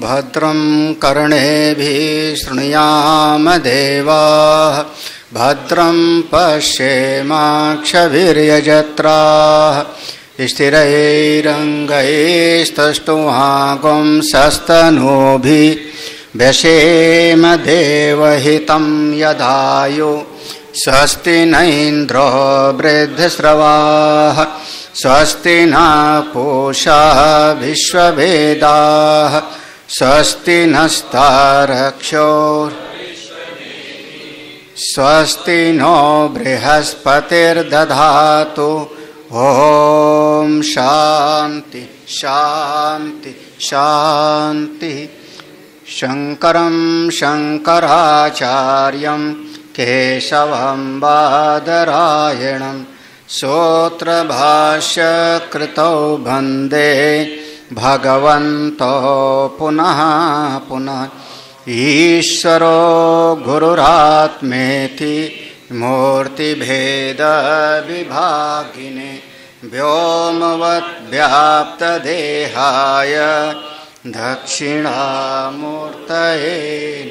भद्रं कर्णेभिः शृणुयाम देवाः भद्रं पश्येमाक्षभिर्यजत्राः स्थिरैरङ्गैस्तुष्टुवागुंसस्तनूभिः व्यशेम देवहितं यदायु स्वस्ति न इन्द्रो वृद्धश्रवाः स्वस्ति न पूषा विश्ववेदाः स्वस्ति नस्तारक्षो स्वस्ति नो बृहस्पतिर्दधातु ओम शांति शांति शांति। शंकरं शंकराचार्यं केशवं बादरायणं सूत्रभाष्यकृतौ वन्दे भगवन्तो पुनः पुनः। ईश्वरो गुरुरात्मेति मूर्तिभेदविभागिने व्योमवद्व्याप्तदेहाय दक्षिणामूर्तये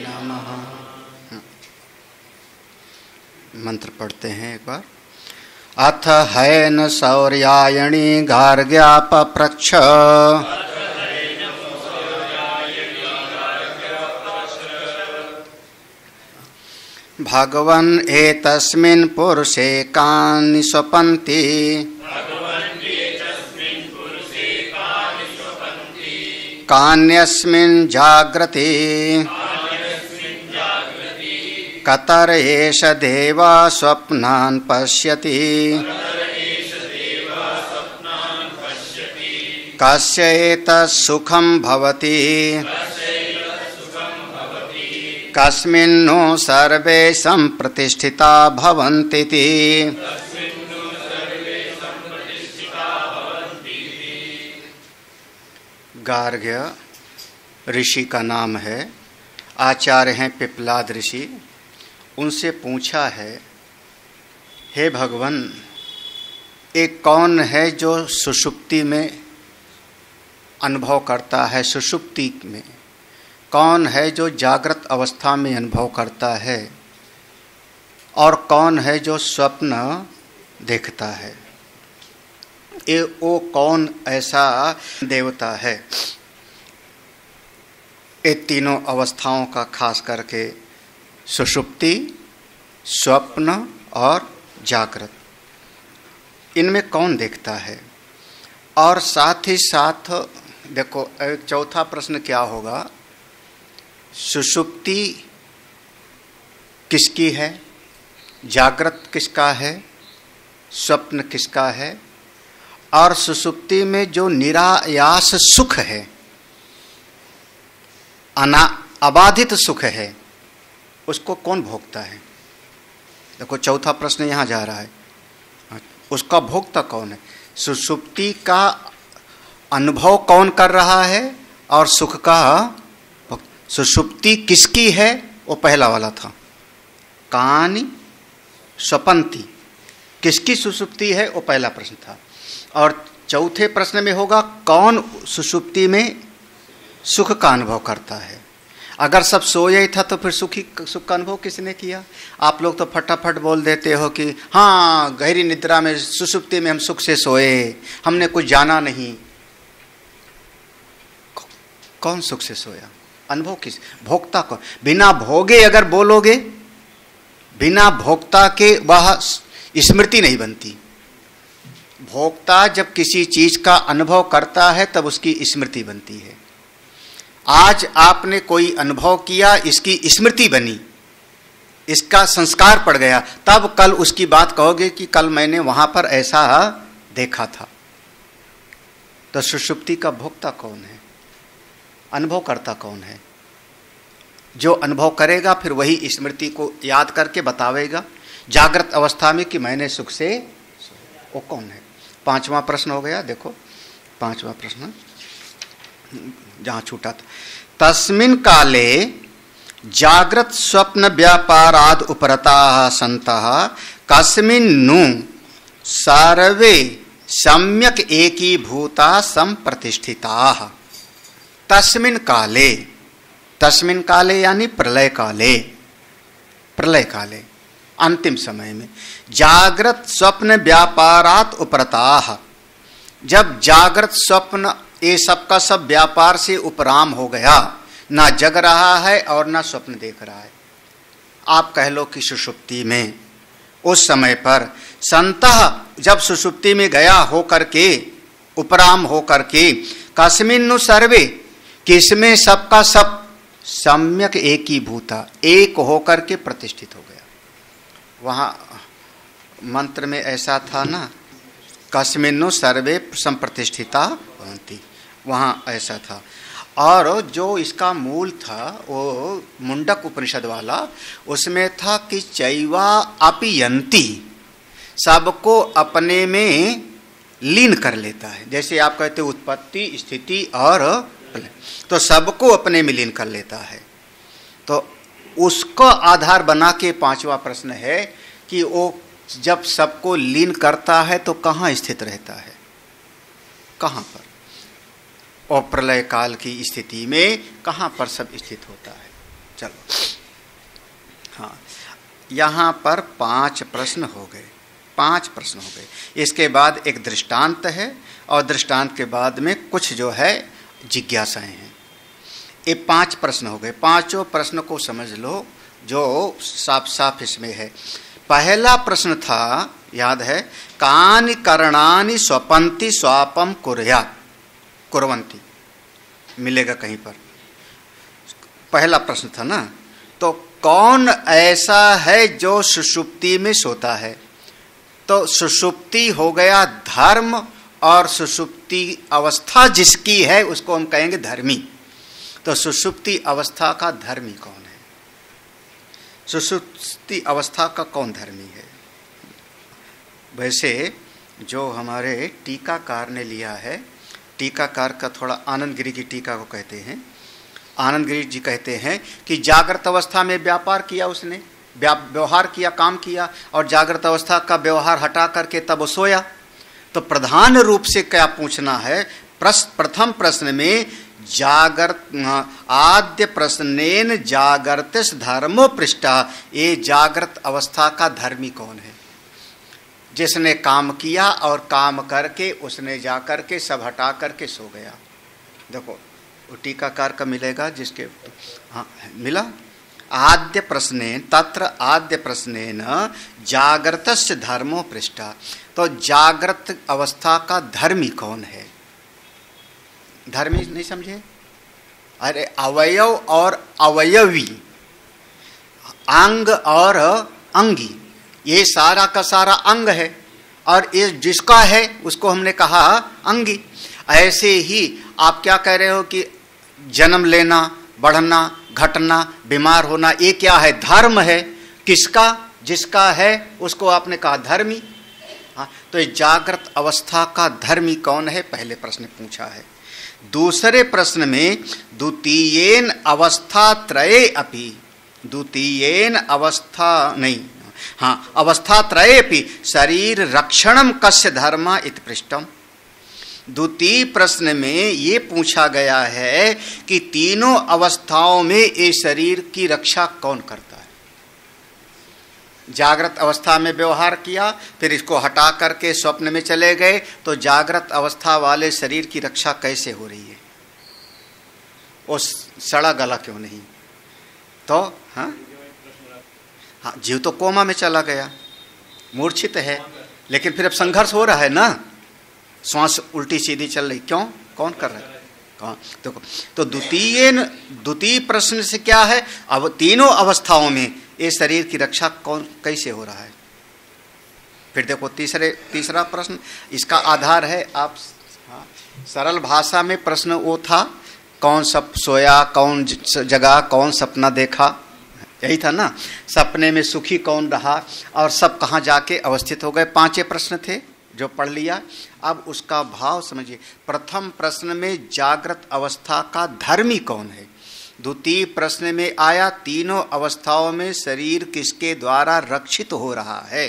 नमः। मंत्र पढ़ते हैं एक बार। अथ हैन सौर्यायणी गार्ग्यापप्रच्छ भगवन् एतस्मिन् पुरुषे कानि स्वपन्ति कान्यस्मिन् जाग्रति कतर एष देवा स्वप्नान् पश्यति कस्य एतत् सुखं भवति कस्मिन्नु सर्वे सम्प्रतिष्ठिता भवन्तीति। गार्ग्य ऋषि का नाम है, आचार्य हैं पिप्लाद ऋषि। उनसे पूछा है, हे भगवान, एक कौन है जो सुषुप्ति में अनुभव करता है, सुषुप्ति में कौन है जो जागृत अवस्था में अनुभव करता है, और कौन है जो स्वप्न देखता है। वो कौन ऐसा देवता है। ये तीनों अवस्थाओं का खास करके सुषुप्ति, स्वप्न और जागृत, इनमें कौन देखता है। और साथ ही साथ देखो, एक चौथा प्रश्न क्या होगा, सुषुप्ति किसकी है, जागृत किसका है, स्वप्न किसका है, और सुषुप्ति में जो निरायास सुख है, अबाधित सुख है, उसको कौन भोगता है। देखो चौथा प्रश्न यहाँ जा रहा है, उसका भोक्ता कौन है। सुषुप्ति का अनुभव कौन कर रहा है और सुख का। सुषुप्ति किसकी है, वो पहला वाला था। कानि स्वपन्ति, किसकी सुषुप्ति है, वो पहला प्रश्न था। और चौथे प्रश्न में होगा, कौन सुषुप्ति में सुख का अनुभव करता है। अगर सब सोए ही था तो फिर सुख का अनुभव किसने किया। आप लोग तो फटाफट बोल देते हो कि हाँ, गहरी निद्रा में सुषुप्ति में हम सुख से सोए, हमने कुछ जाना नहीं। कौन सुख से सोया, अनुभव किस, भोक्ता कौन। बिना भोगे अगर बोलोगे, बिना भोक्ता के वह स्मृति नहीं बनती। भोक्ता जब किसी चीज का अनुभव करता है तब उसकी स्मृति बनती है। आज आपने कोई अनुभव किया, इसकी स्मृति बनी, इसका संस्कार पड़ गया, तब कल उसकी बात कहोगे कि कल मैंने वहां पर ऐसा देखा था। तो सुषुप्ति का भोक्ता कौन है? अनुभव करता कौन है? जो अनुभव करेगा फिर वही स्मृति को याद करके बतावेगा जागृत अवस्था में कि मैंने सुख से, वो कौन है? 5वां प्रश्न हो गया। देखो 5वां प्रश्न जहां छूटा था, तस्मिन् काले जागृत स्वप्न व्यापाराद उपरता सन्तः कस्मिन्नु सर्वे सम्यक एकीभूता संप्रतिष्ठिताः। तस्मिन् काले, तस्मिन् काले यानी प्रलय काले, प्रलय काले अंतिम समय में, जागृत स्वप्न व्यापारात उपरताः, जब जागृत स्वप्न ये सबका सब व्यापार से उपराम हो गया, ना जग रहा है और ना स्वप्न देख रहा है। आप कह लो कि सुषुप्ति में, उस समय पर संतः जब सुषुप्ति में गया हो करके, उपराम हो करके, कस्मिन्नु सर्वे, किसमें सबका सब सम्यक एकीभूता, एक होकर के प्रतिष्ठित हो गया। वहां मंत्र में ऐसा था ना, कस्मिन्नु सर्वे संप्रतिष्ठिता भवन्ति, वहां ऐसा था। और जो इसका मूल था वो मुंडक उपनिषद वाला, उसमें था कि चैवा अपयंती, सबको अपने में लीन कर लेता है। जैसे आप कहते उत्पत्ति, स्थिति और प्रलय, तो सबको अपने में लीन कर लेता है। तो उसको आधार बना के 5वां प्रश्न है कि वो जब सबको लीन करता है तो कहाँ स्थित रहता है, कहाँ पर? और प्रलय काल की स्थिति में कहाँ पर सब स्थित होता है। चलो, हाँ, यहाँ पर 5 प्रश्न हो गए, 5 प्रश्न हो गए। इसके बाद एक दृष्टांत है और दृष्टांत के बाद में कुछ जो है जिज्ञासाएं हैं। ये 5 प्रश्न हो गए। 5 प्रश्न को समझ लो जो साफ साफ इसमें है। पहला प्रश्न था, याद है, कानि करणानि स्वपन्ति स्वापम कुर्यात् कुर्वन्ति, मिलेगा कहीं पर। पहला प्रश्न था ना, तो कौन ऐसा है जो सुषुप्ति में सोता है? तो सुषुप्ति हो गया धर्म, और सुषुप्ति अवस्था जिसकी है उसको हम कहेंगे धर्मी। तो सुषुप्ति अवस्था का धर्मी कौन है? सुषुप्ति अवस्था का कौन धर्मी है? वैसे जो हमारे टीकाकार ने लिया है, टीकाकार का थोड़ा, आनंद गिरी की टीका को कहते हैं, आनंद गिरी जी कहते हैं कि जागृत अवस्था में व्यापार किया उसने, व्यवहार किया, काम किया, और जागृत अवस्था का व्यवहार हटा करके तब वो सोया। तो प्रधान रूप से क्या पूछना है? प्रथम प्रश्न में जागृत, आद्य प्रश्नेन जागृतिस धर्मो पृष्ठा, ये जागृत अवस्था का धर्मी कौन है? जिसने काम किया और काम करके उसने जा करके सब हटा करके सो गया। देखो वो टीकाकार का मिलेगा जिसके, हाँ मिला। आद्य प्रश्नेन, तत्र आद्य प्रश्नेन जागृतस्य धर्मो पृष्ठा, तो जागृत अवस्था का धर्मी कौन है? धर्मी नहीं समझे? अरे अवयव और अवयवी, अंग और अंगी, ये सारा का सारा अंग है, और ये जिसका है उसको हमने कहा अंगी। ऐसे ही आप क्या कह रहे हो कि जन्म लेना, बढ़ना, घटना, बीमार होना, ये क्या है? धर्म है। किसका? जिसका है उसको आपने कहा धर्मी। हाँ, तो ये जागृत अवस्था का धर्मी कौन है? पहले प्रश्न पूछा है। दूसरे प्रश्न में द्वितीयेन अवस्था त्रये अपि, द्वितीयेन अवस्था नहीं, हाँ, अवस्था त्रये अपि शरीर रक्षणम कस्य धर्म इति पृष्ठम। द्वितीय प्रश्न में ये पूछा गया है कि तीनों अवस्थाओं में ये शरीर की रक्षा कौन करता है? जागृत अवस्था में व्यवहार किया, फिर इसको हटा करके स्वप्न में चले गए, तो जागृत अवस्था वाले शरीर की रक्षा कैसे हो रही है? वो सड़ा गला क्यों नहीं? तो हाँ, हाँ, जीव तो कोमा में चला गया, मूर्छित है, लेकिन फिर अब संघर्ष हो रहा है ना, श्वास उल्टी सीधी चल रही, क्यों, कौन कर रहा है, कौन। देखो तो द्वितीय प्रश्न से क्या है, अब तीनों अवस्थाओं में ये शरीर की रक्षा कौन कैसे हो रहा है। फिर देखो तीसरा प्रश्न, इसका आधार है आप, हाँ, सरल भाषा में प्रश्न वो था, कौन सब सोया, कौन जगा, कौन सपना देखा, यही था ना। सपने में सुखी कौन रहा और सब कहाँ जाके अवस्थित हो गए, 5 प्रश्न थे जो पढ़ लिया। अब उसका भाव समझिए। प्रथम प्रश्न में जागृत अवस्था का धर्मी कौन है। द्वितीय प्रश्न में आया तीनों अवस्थाओं में शरीर किसके द्वारा रक्षित हो रहा है।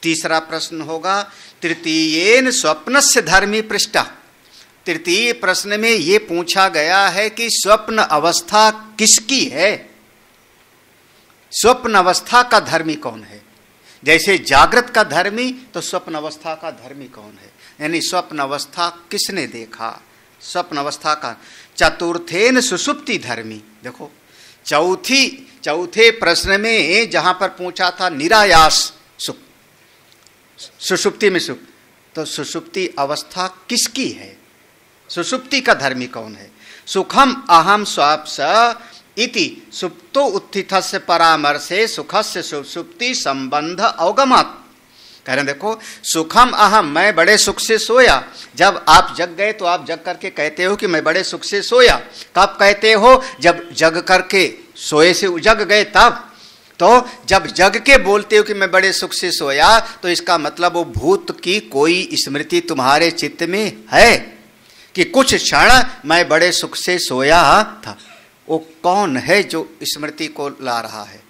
तीसरा प्रश्न होगा तृतीयेन स्वप्नस्य धर्मी पृष्ठा। तृतीय प्रश्न में ये पूछा गया है कि स्वप्न अवस्था किसकी है, स्वप्न अवस्था का धर्मी कौन है। जैसे जागृत का धर्मी तो स्वप्न अवस्था का धर्मी कौन है, यानी स्वप्न अवस्था किसने देखा, स्वप्न अवस्था का। चतुर्थेन सुषुप्ति धर्मी। देखो चौथे प्रश्न में जहां पर पूछा था निरायास सुख, सुषुप्ति में सुख, तो सुषुप्ति अवस्था किसकी है, सुषुप्ति का धर्मी कौन है। सुखम अहम स्वाप्स इति सुप्तो उत्थितस्य परामर्शे सुखस्य सुषुप्ति संबंध अवगमत। कह रहे देखो सुखम अहम, मैं बड़े सुख से सोया। जब आप जग गए तो आप जग करके कहते हो कि मैं बड़े सुख से सोया। कब कहते हो, जब जग करके सोए से जग गए तब। तो जब जग के बोलते हो कि मैं बड़े सुख से सोया, तो इसका मतलब वो भूत की कोई स्मृति तुम्हारे चित्त में है कि कुछ क्षण मैं बड़े सुख से सोया था। वो कौन है जो स्मृति को ला रहा है।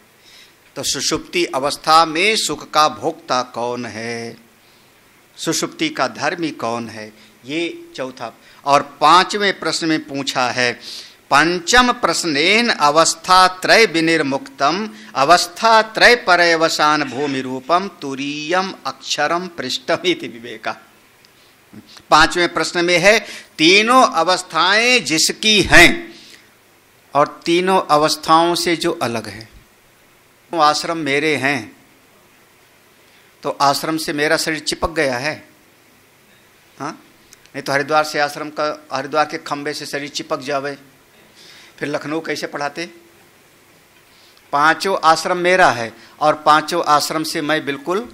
तो सुषुप्ति अवस्था में सुख का भोक्ता कौन है, सुषुप्ति का धर्मी कौन है, ये चौथा। और 5वें प्रश्न में पूछा है पंचम प्रश्नेन अवस्था त्रय विनिर्मुक्तम अवस्था त्रय पर्यवसान भूमि रूपम तुरीयम अक्षरम पृष्ठम इति विवेका। 5वें प्रश्न में है तीनों अवस्थाएं जिसकी हैं और तीनों अवस्थाओं से जो अलग है। आश्रम मेरे हैं तो आश्रम से मेरा शरीर चिपक गया है, हाँ, नहीं तो हरिद्वार से आश्रम का, हरिद्वार के खंबे से शरीर चिपक जावे, फिर लखनऊ कैसे पढ़ाते। 5 आश्रम मेरा है और 5 आश्रम से मैं बिल्कुल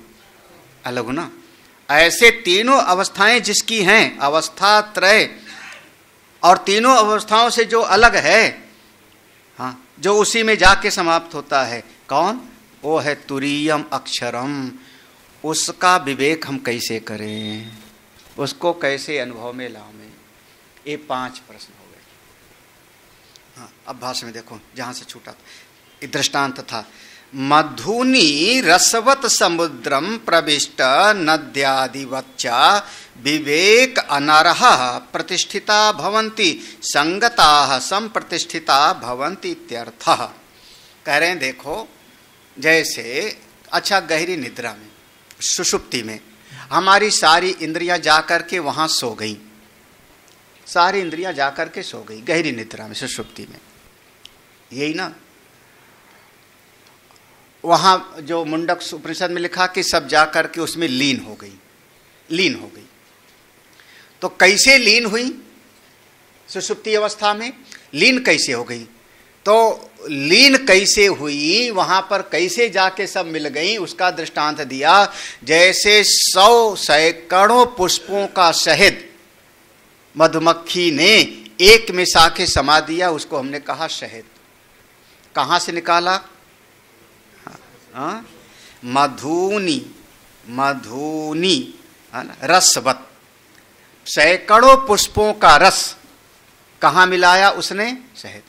अलग हूं ना। ऐसे तीनों अवस्थाएं जिसकी हैं, अवस्था त्रय, और तीनों अवस्थाओं से जो अलग है, हाँ, जो उसी में जाके समाप्त होता है, कौन, वो है तुरीयम अक्षरम। उसका विवेक हम कैसे करें, उसको कैसे अनुभव में लाएं, ये 5 प्रश्न हो गए। हाँ, अब भाषा में देखो जहां से छूटा था, दृष्टांत था मधुनी रसवत समुद्रम प्रविष्ट नद्यादिवच्चा विवेक अनरह प्रतिष्ठिता भवन्ति संगताः संप्रतिष्ठिता भवन्ति इत्यर्थः। कह रहे हैं देखो जैसे अच्छा गहरी निद्रा में, सुषुप्ति में हमारी सारी इंद्रियां जाकर के वहां सो गई, सारी इंद्रियां जाकर के सो गई गहरी निद्रा में, सुषुप्ति में, यही ना। वहां जो मुंडक उपनिषद में लिखा कि सब जाकर के उसमें लीन हो गई। तो कैसे लीन हुई, सुषुप्ति अवस्था में लीन कैसे हो गई, तो लीन कैसे हुई, वहां पर कैसे जाके सब मिल गई, उसका दृष्टांत दिया। जैसे 100 सैकड़ों पुष्पों का शहद मधुमक्खी ने एक में साके समा दिया, उसको हमने कहा शहद। कहां से निकाला, मधुनी रसवत, सैकड़ों पुष्पों का रस कहां मिलाया उसने, शहद।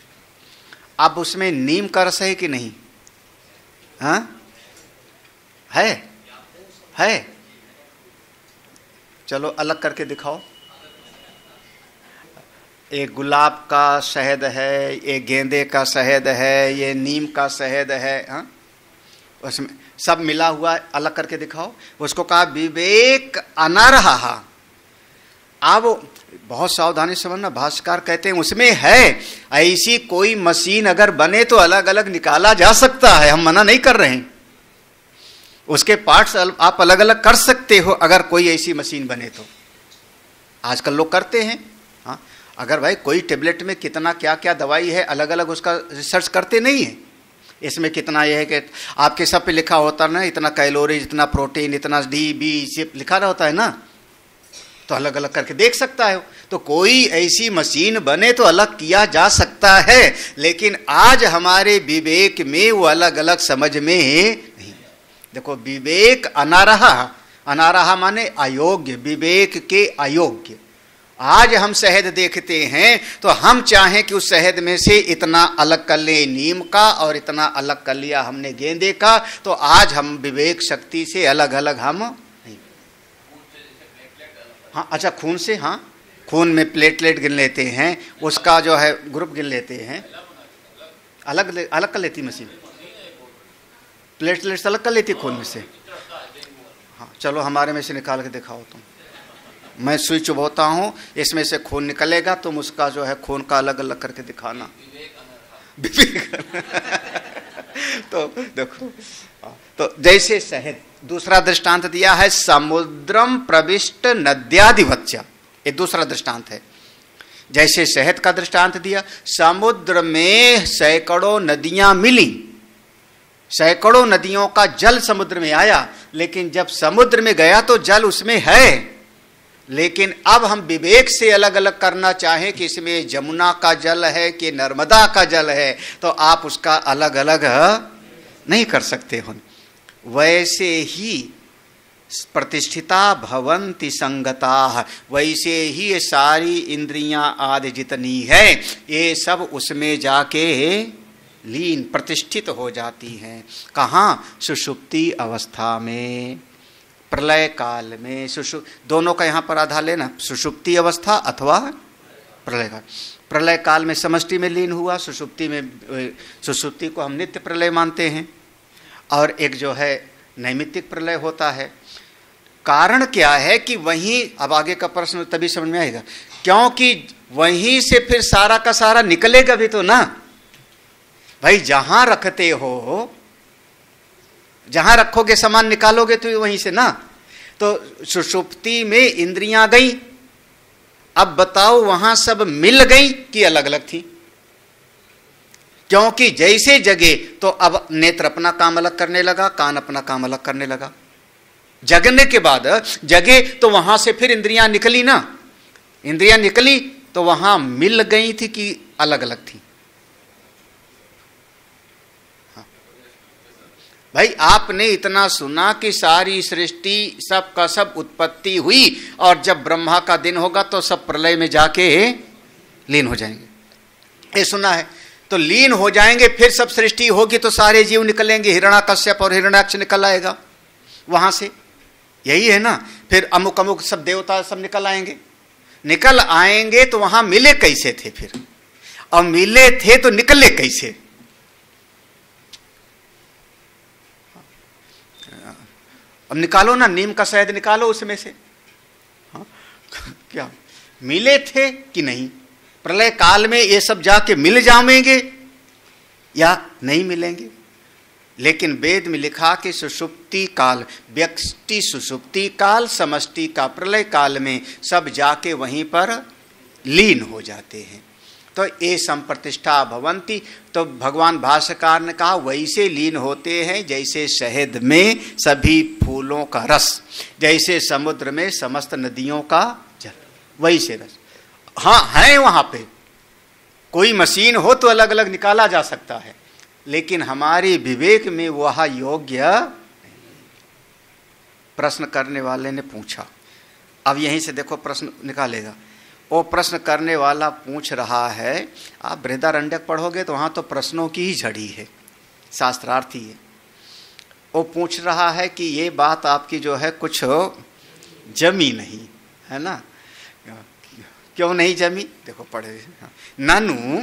अब उसमें नीम का रस है कि नहीं, हाँ है, चलो अलग करके दिखाओ। एक गुलाब का शहद है, ये गेंदे का शहद है, ये नीम का शहद है, हाँ, उसमें सब मिला हुआ, अलग करके दिखाओ। उसको कहा विवेक अनरहा। अब बहुत सावधानी से समझना, भाष्यकार कहते हैं उसमें है ऐसी कोई मशीन अगर बने तो अलग अलग निकाला जा सकता है, हम मना नहीं कर रहे हैं, उसके पार्ट्स आप अलग अलग कर सकते हो अगर कोई ऐसी मशीन बने तो। आजकल लोग करते हैं। हाँ, अगर भाई कोई टेबलेट में कितना क्या क्या दवाई है अलग अलग उसका रिसर्च करते नहीं है, इसमें कितना यह है कि आपके सब पे लिखा होता ना, इतना कैलोरी, इतना प्रोटीन, इतना डी बी लिखा रहा होता है ना, तो अलग अलग करके देख सकता है। तो कोई ऐसी मशीन बने तो अलग किया जा सकता है, लेकिन आज हमारे विवेक में वो अलग अलग समझ में नहीं। देखो विवेक अनारहा, अनारहा माने अयोग्य, विवेक के अयोग्य। आज हम शहद देखते हैं तो हम चाहें कि उस शहद में से इतना अलग कर ले नीम का और इतना अलग कर लिया हमने गेंदे का, तो आज हम विवेक शक्ति से अलग अलग हम नहीं। हाँ अच्छा, खून से, हाँ खून में प्लेटलेट गिन लेते हैं, उसका जो है ग्रुप गिन लेते हैं, अलग अलग कर लेती मशीन, प्लेटलेट्स अलग कर लेती खून में से। हाँ चलो हमारे में से निकाल के दिखाओ तुम, मैं सुई चुभोता हूँ, इसमें से खून निकलेगा, तुम उसका जो है खून का अलग अलग करके दिखाना। तो देखो, तो जैसे शहद, दूसरा दृष्टांत दिया है समुद्रम प्रविष्ट नद्यादिवच्च, ये दूसरा दृष्टांत है। जैसे शहद का दृष्टांत दिया, समुद्र में सैकड़ों नदियां मिली, सैकड़ों नदियों का जल समुद्र में आया, लेकिन जब समुद्र में गया तो जल उसमें है, लेकिन अब हम विवेक से अलग अलग करना चाहें कि इसमें जमुना का जल है कि नर्मदा का जल है, तो आप उसका अलग अलग नहीं कर सकते हो। वैसे ही प्रतिष्ठिता भवन्ति संगता, वैसे ही ये सारी इंद्रियां आदि जितनी है ये सब उसमें जाके लीन प्रतिष्ठित हो जाती हैं। कहाँ? सुषुप्ति अवस्था में, प्रलय काल में। दोनों का यहाँ पर आधार लेना, सुषुप्ति अवस्था अथवा प्रलय काल। प्रलय काल में समष्टि में लीन हुआ, सुषुप्ति में, सुषुप्ति को हम नित्य प्रलय मानते हैं, और एक जो है नैमित्तिक प्रलय होता है। कारण क्या है कि वहीं, अब आगे का प्रश्न तभी समझ में आएगा, क्योंकि वहीं से फिर सारा का सारा निकलेगा भी तो ना भाई, जहां रखते हो, जहां रखोगे सामान निकालोगे तो वहीं से ना। तो सुषुप्ति में इंद्रियां गई, अब बताओ वहां सब मिल गई कि अलग अलग थी? क्योंकि जैसे जगे तो अब नेत्र अपना काम अलग करने लगा, कान अपना काम अलग करने लगा। जगने के बाद जगे तो वहां से फिर इंद्रियां निकली ना, इंद्रियां निकली तो वहां मिल गई थी कि अलग अलग थी? भाई आपने इतना सुना कि सारी सृष्टि सब का सब उत्पत्ति हुई, और जब ब्रह्मा का दिन होगा तो सब प्रलय में जाके लीन हो जाएंगे, ये सुना है। तो लीन हो जाएंगे, फिर सब सृष्टि होगी तो सारे जीव निकलेंगे, हिरण्याकश्यप और हिरण्याक्ष निकल आएगा वहां से, यही है ना। फिर अमुक अमुक सब देवता सब निकल आएंगे, निकल आएंगे तो वहां मिले कैसे थे फिर? और मिले थे तो निकले कैसे? अब निकालो ना, नीम का शहद निकालो उसमें से। हाँ? क्या मिले थे कि नहीं? प्रलय काल में ये सब जाके मिल जाएंगे या नहीं मिलेंगे? लेकिन वेद में लिखा कि सुषुप्ति काल, व्यक्ति सुषुप्ति काल, समष्टि का प्रलय काल में सब जाके वहीं पर लीन हो जाते हैं। तो ये संप्रतिष्ठा भवंती, तो भगवान भाष्यकार ने कहा वैसे लीन होते हैं जैसे शहद में सभी फूलों का रस, जैसे समुद्र में समस्त नदियों का जल, वैसे रस। हाँ है, वहां पे कोई मशीन हो तो अलग अलग निकाला जा सकता है, लेकिन हमारे विवेक में वह योग्य। प्रश्न करने वाले ने पूछा, अब यहीं से देखो प्रश्न निकालेगा। वो प्रश्न करने वाला पूछ रहा है, आप बृहदारण्यक पढ़ोगे तो वहाँ तो प्रश्नों की ही झड़ी है, शास्त्रार्थी है। वो पूछ रहा है कि ये बात आपकी जो है कुछ जमी नहीं है ना, क्यों नहीं जमी? देखो पढ़े, ननु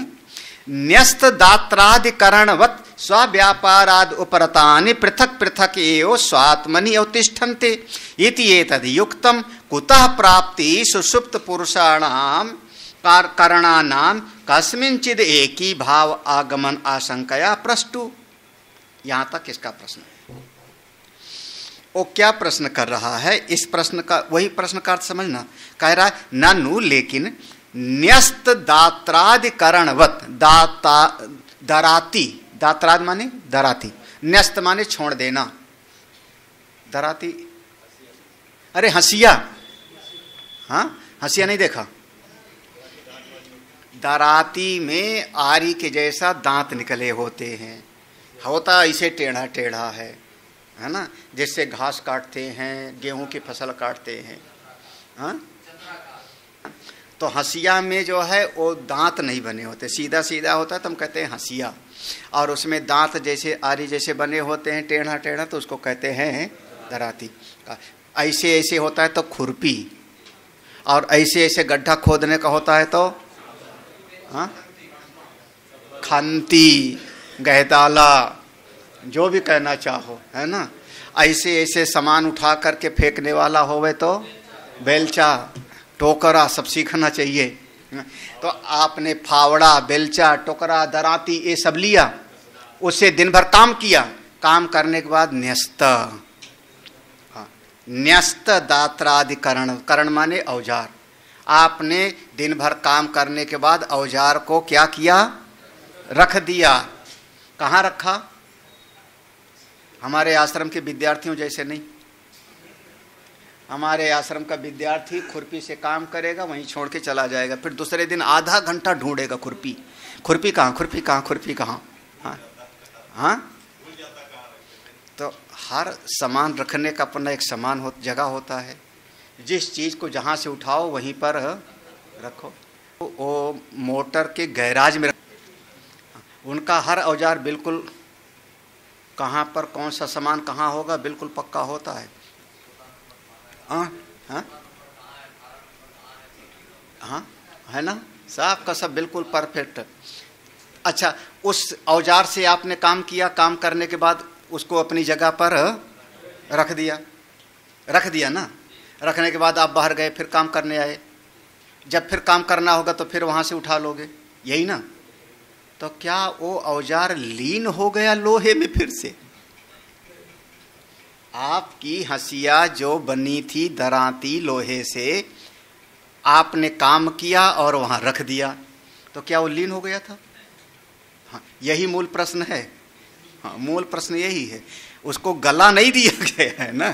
न्यस्त दात्रादिकरणवत् स्वव्यापाराद उपरतानि पृथक पृथक एव स्वात्मनि अवतिष्ठन्ते इति एतद् युक्तम कुतः प्राप्ति सुषुप्त पुरुषाणाम करणानाम कस्मिंचिद एकी भाव आगमन आशंकया प्रष्टु। यहां तक इसका प्रश्न है। वो क्या प्रश्न कर रहा है, इस प्रश्न का वही प्रश्न का अर्थ समझना। कह रहा है ननु लेकिन न्यस्त दात्रादिकरणवत दराती, दात्राद माने दराती, न्यस्त माने छोड़ देना, दराती अरे हंसिया, हाँ हंसिया नहीं देखा, दराती में आरी के जैसा दांत निकले होते हैं, होता इसे टेढ़ा टेढ़ा है ना, जिससे घास काटते हैं, गेहूं की फसल काटते हैं। हाँ तो हंसिया में जो है वो दांत नहीं बने होते, सीधा सीधा होता है तो हम कहते हैं हंसिया, और उसमें दांत जैसे आरी जैसे बने होते हैं टेढ़ा टेढ़ा, तो उसको कहते हैं दराती। ऐसे ऐसे होता है तो खुरपी, और ऐसे ऐसे गड्ढा खोदने का होता है तो हाँ खंती, गहदाला, जो भी कहना चाहो, है ना। ऐसे ऐसे सामान उठा करके फेंकने वाला होवे तो बेलचा, टोकरा, सब सीखना चाहिए। तो आपने फावड़ा, बेलचा, टोकरा, दराती ये सब लिया, उससे दिन भर काम किया, काम करने के बाद न्यस्त, न्यस्त दात्रादिकरण, करण माने औजार। आपने दिन भर काम करने के बाद औजार को क्या किया, रख दिया। कहाँ रखा? हमारे आश्रम के विद्यार्थियों जैसे नहीं। हमारे आश्रम का विद्यार्थी खुरपी से काम करेगा, वहीं छोड़ के चला जाएगा, फिर दूसरे दिन आधा घंटा ढूंढेगा खुरपी, खुरपी कहाँ, खुरपी कहाँ, खुरपी कहाँ। हाँ हाँ तो हर सामान रखने का अपना एक सामान जगह होता है, जिस चीज़ को जहाँ से उठाओ वहीं पर रखो। वो मोटर के गैराज में उनका हर औजार बिल्कुल कहाँ पर कौन सा सामान कहाँ होगा बिल्कुल पक्का होता है। हाँ हाँ हाँ है ना, सब का सब बिल्कुल परफेक्ट। अच्छा, उस औजार से आपने काम किया, काम करने के बाद उसको अपनी जगह पर रख दिया ना। रखने के बाद आप बाहर गए, फिर काम करने आए, जब फिर काम करना होगा तो फिर वहाँ से उठा लोगे, यही ना। तो क्या वो औजार लीन हो गया लोहे में फिर से? आपकी हंसिया जो बनी थी दराती लोहे से, आपने काम किया और वहाँ रख दिया, तो क्या वो लीन हो गया था? हाँ, यही मूल प्रश्न है। हाँ, मूल प्रश्न यही है, उसको गला नहीं दिया गया है ना।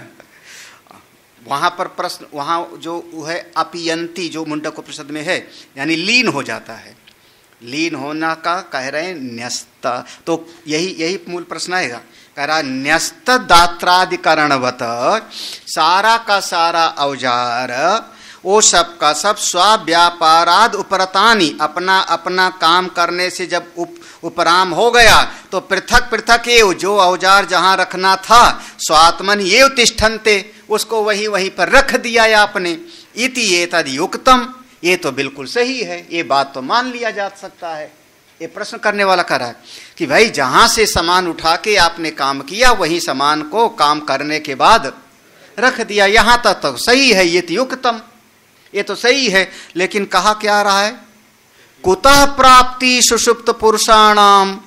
वहाँ पर प्रश्न, वहाँ जो है अपियंती, जो मुंडक उपनिषद में है, यानी लीन हो जाता है। लीन होना का कह रहे हैं न्यस्त, तो यही मूल प्रश्न आएगा। कह रहा न्यस्त दात्रादिकरणवत, सारा का सारा औजार वो सब का सब स्वाव्यापाराद उपरतानी, अपना अपना काम करने से जब उपराम हो गया तो पृथक पृथक ये जो औजार जहाँ रखना था स्वात्मन ये तिष्ठन्ते, उसको वहीं पर रख दिया है आपने। इति ये तद युक्तम, ये तो बिल्कुल सही है, ये बात तो मान लिया जा सकता है। ये प्रश्न करने वाला कह रहा है कि भाई जहां से सामान उठा के आपने काम किया वही सामान को काम करने के बाद रख दिया, यहां तक तो सही है, ये तो युक्तम, ये तो सही है। लेकिन कहा क्या रहा है? कुतः प्राप्ति सुषुप्त पुरुषाणाम,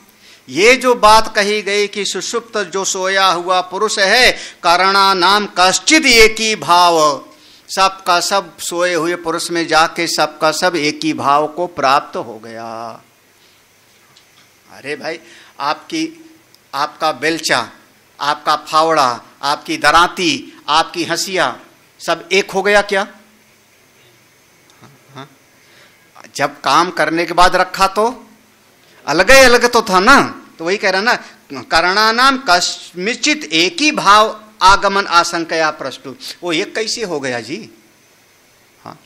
ये जो बात कही गई कि सुषुप्त जो सोया हुआ पुरुष है, करणा नाम कश्चित एक ही भाव, सबका सब सोए हुए पुरुष में जाके सबका सब एक ही भाव को प्राप्त हो गया। अरे भाई, आपका बेलचा, आपका फावड़ा, आपकी दराती, आपकी हंसिया, सब एक हो गया क्या? हाँ? जब काम करने के बाद रखा तो अलग तो था ना। तो वही कह रहा ना, करणा नाम कस्मिचित एक ही भाव आगमन आशंकया प्रस्तुत, वो एक कैसे हो गया जी? हाँ,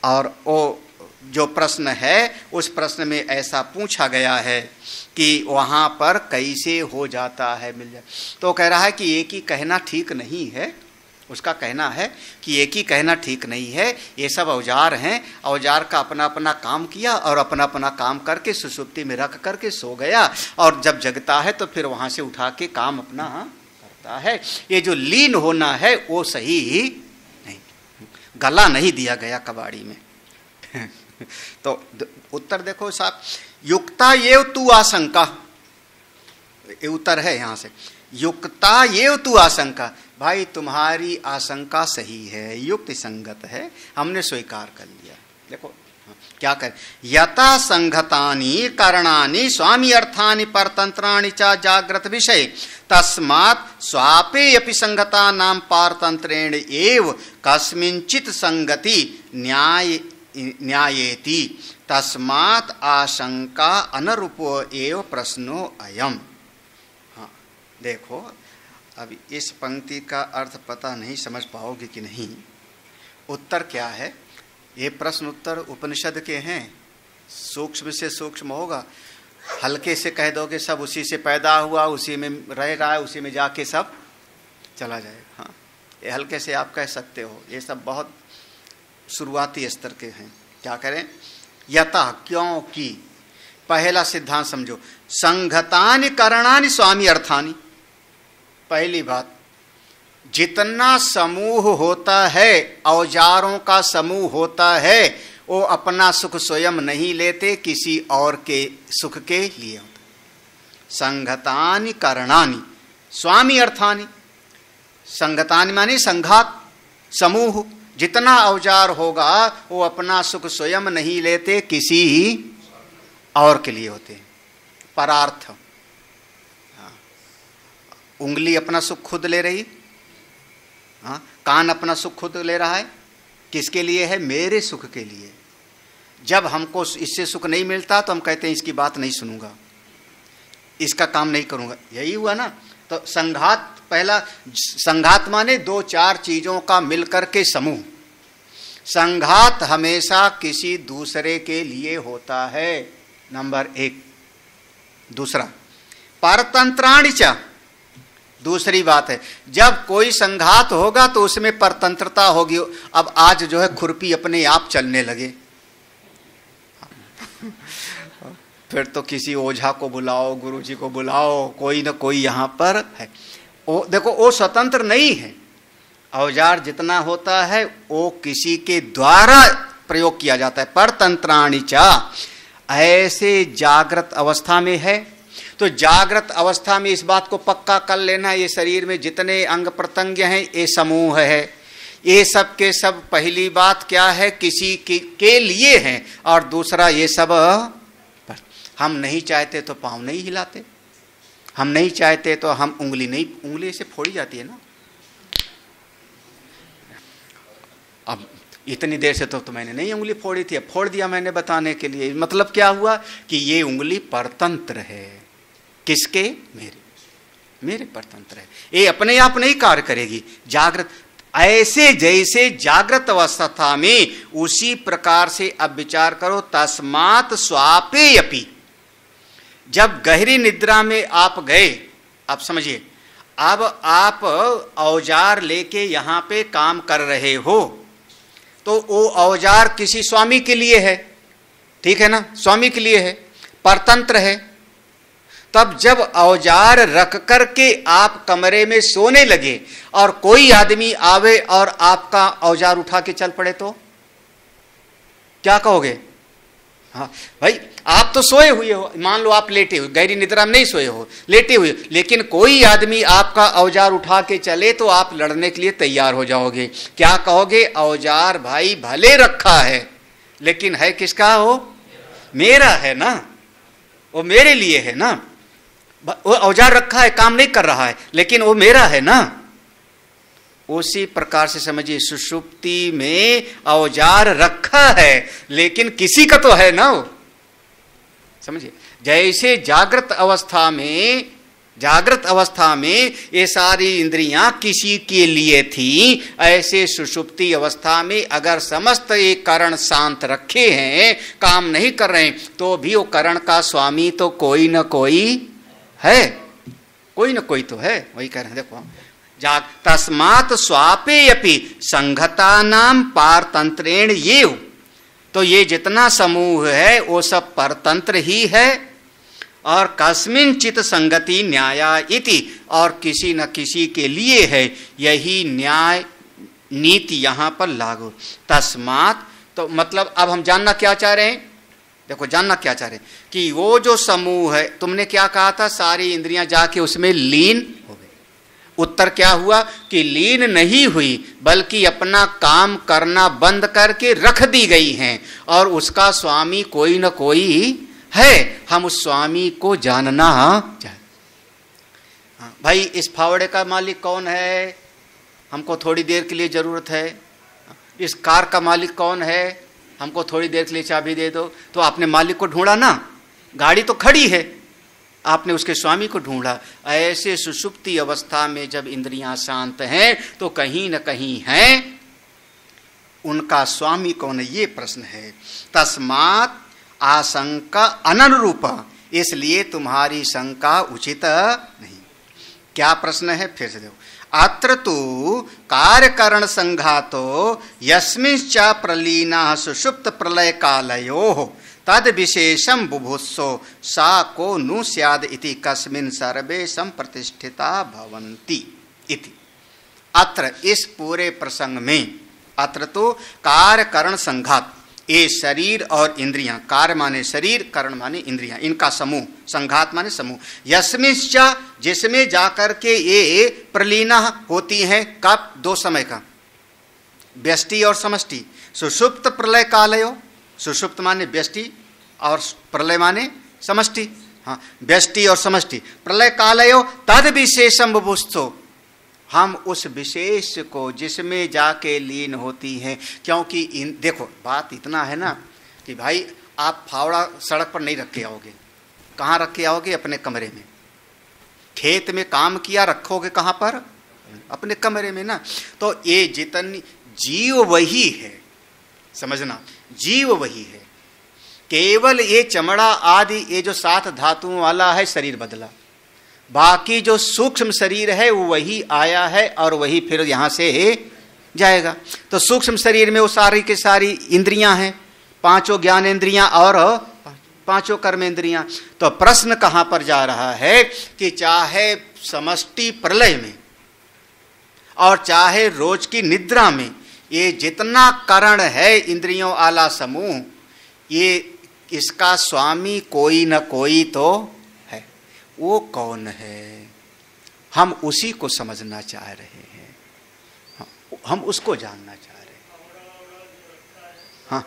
और वो जो प्रश्न है उस प्रश्न में ऐसा पूछा गया है कि वहाँ पर कैसे हो जाता है, मिल जाए। तो कह रहा है कि एक ही कहना ठीक नहीं है, उसका कहना है कि एक ही कहना ठीक नहीं है, ये सब औजार हैं, औजार का अपना अपना काम किया और अपना अपना काम करके सुषुप्ति में रख करके सो गया, और जब जगता है तो फिर वहाँ से उठा के काम अपना करता है। ये जो लीन होना है वो सही नहीं। गला नहीं दिया गया कबाड़ी में। तो उत्तर देखो साहब, युक्ता ये तू आशंका, ये उत्तर है यहां से, युक्ता ये तू आशंका, भाई तुम्हारी आशंका सही है, युक्त संगत है, हमने स्वीकार कर लिया। देखो क्या कर, यथा संगतानि करणानि स्वामी अर्थानि परतंत्राणि च जाग्रत विषय तस्मात् स्वापे अपि संगता नाम पारतंत्रेण एव कस्मिंचित संगति न्यायेति तस्मात् आशंका अनरूपो एव प्रश्नो अयम। हाँ देखो, अब इस पंक्ति का अर्थ पता नहीं समझ पाओगे कि नहीं। उत्तर क्या है, ये प्रश्न उत्तर उपनिषद के हैं, सूक्ष्म से सूक्ष्म होगा। हल्के से कह दोगे सब उसी से पैदा हुआ, उसी में रह रहा है, उसी में जाके सब चला जाएगा। हाँ, ये हल्के से आप कह सकते हो, ये सब बहुत शुरुआती स्तर के हैं। क्या करें, यथा क्योंकि, पहला सिद्धांत समझो, संगतानि करणानि स्वामी अर्थानि। पहली बात, जितना समूह होता है, औजारों का समूह होता है, वो अपना सुख स्वयं नहीं लेते, किसी और के सुख के लिए होता है। संगतानि करणानि स्वामी अर्थानि, संगतानि माने संघात, समूह, जितना औजार होगा वो अपना सुख स्वयं नहीं लेते, किसी और के लिए होते हैं। परार्थ, उंगली अपना सुख खुद ले रही, हाँ, कान अपना सुख खुद ले रहा है, किसके लिए है, मेरे सुख के लिए। जब हमको इससे सुख नहीं मिलता तो हम कहते हैं इसकी बात नहीं सुनूंगा, इसका काम नहीं करूंगा, यही हुआ ना। तो संघात, पहला संघात माने दो चार चीजों का मिलकर के समूह। संघात हमेशा किसी दूसरे के लिए होता है, नंबर एक। दूसरा, परतंत्राणि च, दूसरी बात है, जब कोई संघात होगा तो उसमें परतंत्रता होगी। अब आज जो है खुरपी अपने आप चलने लगे, फिर तो किसी ओझा को बुलाओ, गुरुजी को बुलाओ, कोई ना कोई यहाँ पर है। देखो वो स्वतंत्र नहीं है, औजार जितना होता है वो किसी के द्वारा प्रयोग किया जाता है। परतंत्राणि च, ऐसे जागृत अवस्था में है तो जागृत अवस्था में इस बात को पक्का कर लेना, ये शरीर में जितने अंग प्रत्यंग हैं ये समूह है, ये सब के सब पहली बात क्या है, किसी के लिए हैं। और दूसरा, ये सब हम नहीं चाहते तो पाँव नहीं हिलाते, हम नहीं चाहते तो हम उंगली नहीं, उंगली से फोड़ी जाती है ना। अब इतनी देर से तो मैंने नहीं उंगली फोड़ी थी, अब फोड़ दिया मैंने बताने के लिए। मतलब क्या हुआ कि ये उंगली परतंत्र है, किसके, मेरे परतंत्र है, ये अपने आप नहीं कार्य करेगी। जागृत, ऐसे जैसे जागृत अवस्था में उसी प्रकार से अब विचार करो। तस्मात् स्वापे अपि, जब गहरी निद्रा में आप गए, आप समझिए, अब आप औजार लेके यहां पे काम कर रहे हो तो वो औजार किसी स्वामी के लिए है, ठीक है ना, स्वामी के लिए है, परतंत्र है। तब जब औजार रख करके आप कमरे में सोने लगे और कोई आदमी आवे और आपका औजार उठा के चल पड़े तो क्या कहोगे? हाँ भाई, आप तो सोए हुए हो, मान लो आप लेटे हुए, गहरी निद्रा में नहीं सोए हो, लेटे हुए, लेकिन कोई आदमी आपका औजार उठा के चले तो आप लड़ने के लिए तैयार हो जाओगे। क्या कहोगे? औजार भाई भले रखा है लेकिन है किसका? हो मेरा है ना, वो मेरे लिए है ना। वो औजार रखा है, काम नहीं कर रहा है, लेकिन वो मेरा है ना। उसी प्रकार से समझिए, सुषुप्ति में औजार रखा है लेकिन किसी का तो है ना वो, समझिए। जैसे जागृत अवस्था में ये सारी इंद्रियां किसी के लिए थी, ऐसे सुषुप्ति अवस्था में अगर समस्त ये करण शांत रखे हैं, काम नहीं कर रहे हैं, तो भी वो करण का स्वामी तो कोई न कोई है, कोई न कोई तो है। वही कह रहे हैं, देखो, तस्मात् स्वापे अपि संघतानां पारतंत्रेण येव, तो ये जितना समूह है वो सब परतंत्र ही है। और कस्मिंचित संगति न्याया इति, और किसी न किसी के लिए है, यही न्याय नीति यहां पर लागू। तस्मात, तो मतलब अब हम जानना क्या चाह रहे हैं, देखो जानना क्या चाह रहे हैं कि वो जो समूह है, तुमने क्या कहा था, सारी इंद्रियां जाके उसमें लीन हो गई। उत्तर क्या हुआ कि लीन नहीं हुई, बल्कि अपना काम करना बंद करके रख दी गई हैं, और उसका स्वामी कोई न कोई है। हम उस स्वामी को जानना चाहते। भाई इस फावड़े का मालिक कौन है, हमको थोड़ी देर के लिए जरूरत है। इस कार का मालिक कौन है, हमको थोड़ी देर के लिए चाबी दे दो। तो आपने मालिक को ढूंढा ना, गाड़ी तो खड़ी है, आपने उसके स्वामी को ढूंढा। ऐसे सुषुप्ति अवस्था में जब इंद्रियां शांत हैं तो कहीं न कहीं हैं, उनका स्वामी कौन है, ये प्रश्न है। तस्मात् आशंका अननुरूपा, इसलिए तुम्हारी शंका उचित नहीं। क्या प्रश्न है, फिर से देखो। अत्र तु कार्यकरण संघातो यस्मिंश्च प्रलीना सुषुप्त प्रलय कालयोः तद विशेषम बुभुत्सो सा को नु स्याद इति कस्मिन् सर्वे संप्रतिष्ठिता भवन्ति इति। अत्र इस पूरे प्रसंग में, अत्र तो कार्यकरण संघात, ये शरीर और इंद्रियां, कार्य माने शरीर, करण माने इंद्रियां, इनका समूह, संघात माने समूह, यस्मिंश्च जिसमें जाकर के ये प्रलीना होती हैं। कब, दो समय का, व्यष्टि और समष्टि। सुषुप्त प्रलय कालयो, सुषुप्त माने व्यष्टि और प्रलय माने समष्टि। हाँ, व्यष्टि और समष्टि, प्रलय कालयो तद विशेषम बुभुत्सो, हम उस विशेष को जिसमें जाके लीन होती हैं। क्योंकि देखो बात इतना है ना कि भाई आप फावड़ा सड़क पर नहीं रख के आओगे, कहाँ रख के आओगे, अपने कमरे में। खेत में काम किया, रखोगे कहाँ पर, अपने कमरे में ना। तो ये जितनी जीव वही है, समझना, जीव वही है, केवल ये चमड़ा आदि ये जो 7 धातुओं वाला है शरीर बदला, बाकी जो सूक्ष्म शरीर है वो वही आया है और वही फिर यहां से जाएगा। तो सूक्ष्म शरीर में वो सारी के सारी इंद्रियां हैं, 5 ज्ञानेंद्रियां और 5 कर्मेंद्रियां। तो प्रश्न कहां पर जा रहा है कि चाहे समष्टि प्रलय में और चाहे रोज की निद्रा में, ये जितना करण है इंद्रियों आला समूह, ये इसका स्वामी कोई न कोई तो है। वो कौन है, हम उसी को समझना चाह रहे हैं, हम उसको जानना चाह रहे हैं। हाँ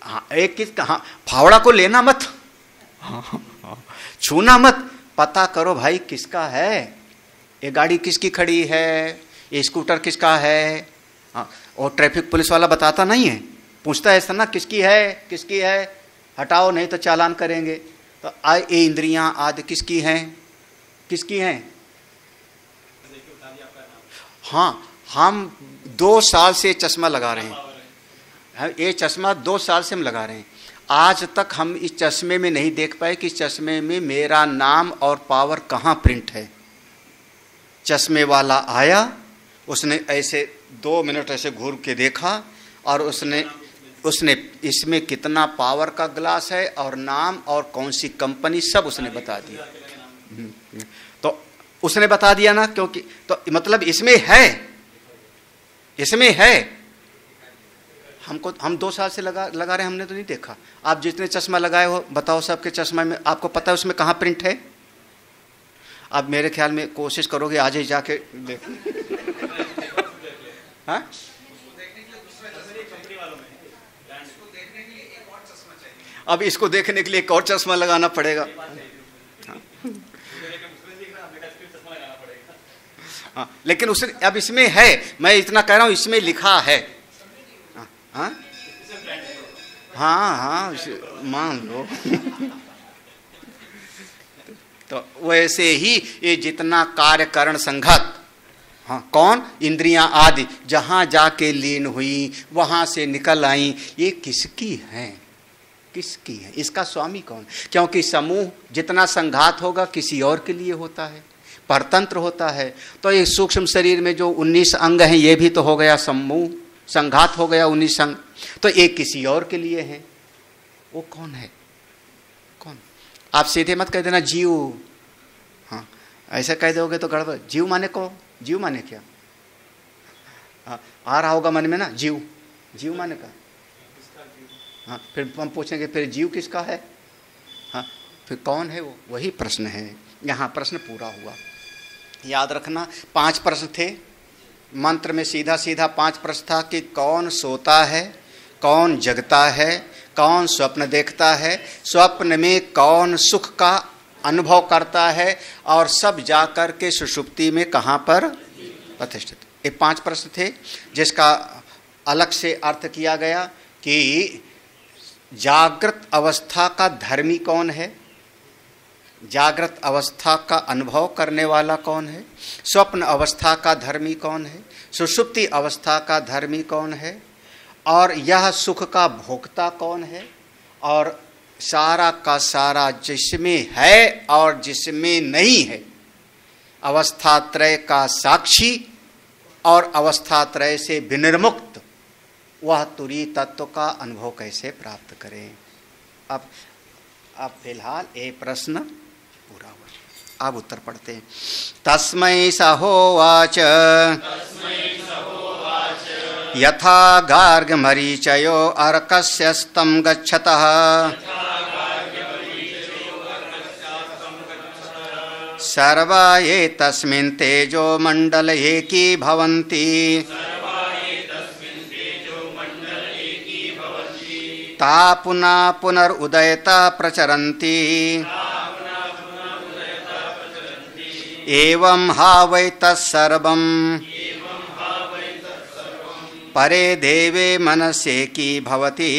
हाँ, एक किसका, हाँ, फावड़ा को लेना मत, छूना मत, पता करो भाई किसका है, ये गाड़ी किसकी खड़ी है, ये स्कूटर किसका है। हाँ, और ट्रैफिक पुलिस वाला बताता नहीं है, पूछता है ऐसा ना, किसकी है, हटाओ नहीं तो चालान करेंगे। तो ये इंद्रियां आदि किसकी हैं। हाँ, हम 2 साल से चश्मा लगा रहे हैं, ये चश्मा 2 साल से हम लगा रहे हैं। आज तक हम इस चश्मे में नहीं देख पाए कि चश्मे में मेरा नाम और पावर कहाँ प्रिंट है। चश्मे वाला आया, उसने ऐसे 2 मिनट ऐसे घूर के देखा और उसने इसमें कितना पावर का ग्लास है और नाम और कौन सी कंपनी सब उसने बता दिया। तो उसने बता दिया ना, क्योंकि तो मतलब इसमें है। हम 2 साल से लगा रहे हैं, हमने तो नहीं देखा। आप जितने चश्मा लगाए हो बताओ, सबके चश्मा में आपको पता है उसमें कहाँ प्रिंट है। आप मेरे ख्याल में कोशिश करोगे आज ही जाके देख। हाँ, अब इसको देखने के लिए एक और चश्मा लगाना पड़ेगा। हाँ, लेकिन उसने अब इसमें है, मैं इतना कह रहा हूं इसमें लिखा है। हाँ हाँ हाँ, मान लो। तो वैसे ही ये जितना कार्यकरण संघात, हाँ, कौन, इंद्रियां आदि जहां जाके लीन हुई, वहां से निकल आई, ये किसकी है, इसका स्वामी कौन। क्योंकि समूह जितना संघात होगा किसी और के लिए होता है, परतंत्र होता है। तो ये सूक्ष्म शरीर में जो 19 अंग हैं, ये भी तो हो गया समूह, संघात हो गया 19 अंग, तो एक किसी और के लिए है। वो कौन है, कौन। आप सीधे मत कह देना जीव, हाँ, ऐसे कह दोगे तो गड़बड़। जीव माने क्या, हाँ, आ रहा होगा मन में ना, जीव, जीव माने का। हाँ, फिर हम पूछेंगे फिर जीव किसका है? हाँ, फिर कौन है वो? वही प्रश्न है। यहाँ प्रश्न पूरा हुआ। याद रखना 5 प्रश्न थे मंत्र में, सीधा सीधा 5 प्रश्न था कि कौन सोता है, कौन जगता है, कौन स्वप्न देखता है, स्वप्न में कौन सुख का अनुभव करता है, और सब जाकर के सुषुप्ति में कहाँ पर प्रतिष्ठित। ये 5 प्रश्न थे जिसका अलग से अर्थ किया गया कि जागृत अवस्था का धर्मी कौन है, जागृत अवस्था का अनुभव करने वाला कौन है, स्वप्न अवस्था का धर्मी कौन है, सुषुप्ति अवस्था का धर्मी कौन है, और यह सुख का भोक्ता कौन है, और सारा का सारा जिसमें है और जिसमें नहीं है, अवस्थात्रय का साक्षी और अवस्थात्रय से विनिर्मुक्त वह तुरी तत्व का अनुभव कैसे प्राप्त करें। अब फिलहाल ये प्रश्न पूरा हुआ। अब उत्तर पढ़ते हैं। तस्मै सहोवाच यथा गार्गमरीचयो अर्कस्यस्तं गच्छतः सर्वा ये तस्मिन् तेजो मंडल एकी भवन्ति ता पुनः पुनरुदयता प्रचरन्ति एवं हा वै तत्सर्वं परे देवे मनस्येकी भवति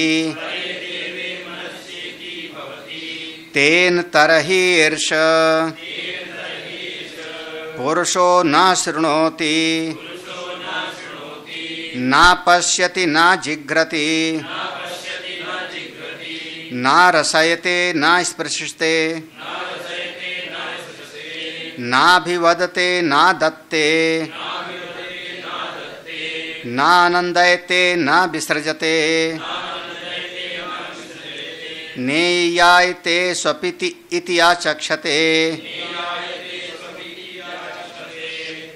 तेन तरहीर्ष पुरुषो न शृणोति न पश्यति न जिघ्रति न रसयते न स्पृशते नाभिवदते न दत्ते नानंदयते न विसृजते नेयायते स्वपिति इति आचक्षते